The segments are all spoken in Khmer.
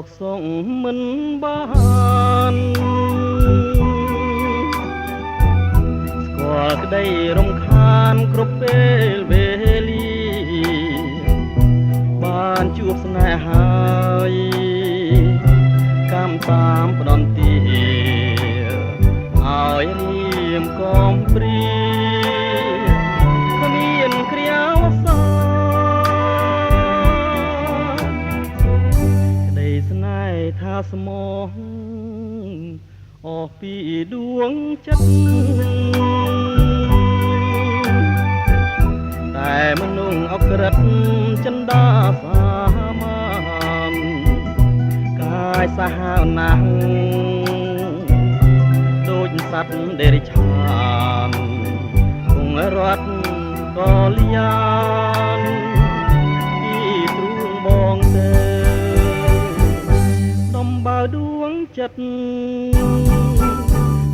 កសងមិនបានស្គាល់ក្តីរំខានគ្រប់ពេលវេលាបានជួបស្នេហ៍ហើយកម្មតាមផ្ដន់ទាឲ្យរៀមកំព្រាគ្មានគ្រាវសាក្តីស្នេហ៍ថាស្មោះអស់ពីដួងចិត្តតែមនុស្សអក្រិតចិន្តាសាមានកាយសាហាវណាស់ដូចសត្វដេរិឆានគង់រត់ក៏លៀនពីទ្រូងបងទៅដំបើដួងចិត្ត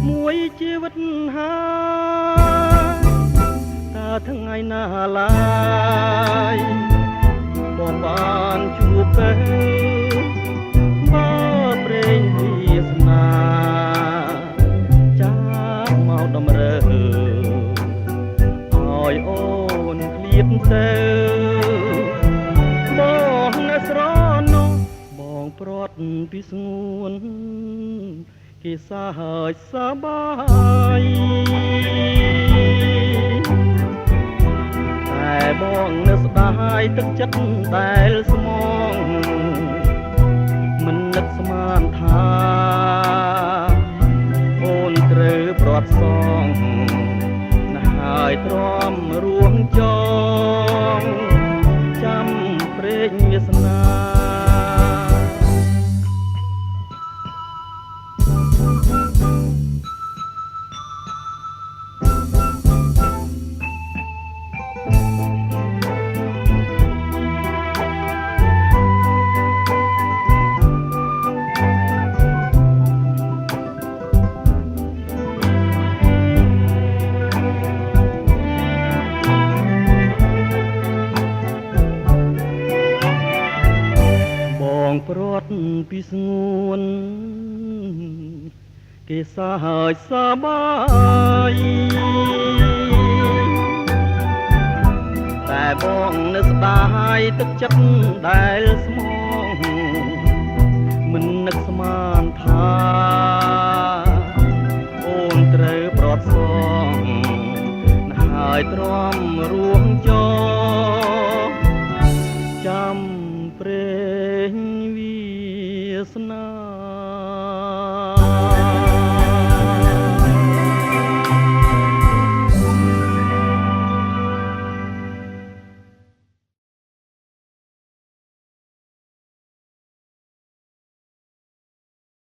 មួយជីវិតហើយតើថ្ងៃណាឡើយបងបានជួបទៅមកព្រេងវាសនាចាំមកតម្រើឲ្យអូនឃ្លាតទៅបងនៅស្រណោះបងព្រាត់ពីស្ងួនគេសាហើយសបាយតែបងនៅស្ដាយទឹកចិត្តដែលស្មងមិននឹកស្មានថាអូនត្រូវព្រាត់សងណាស់ហើយទ្រាំរួងចងចាំព្រេងវាសនាព្រាត់ពីស្ងួនគេសាហើយសបាយតែបងនៅស្ដាយទឹកចិត្តដែលស្មងមិននឹកស្មានថាអូនត្រូវព្រាត់សងណាស់ហើយទ្រាំរួងចង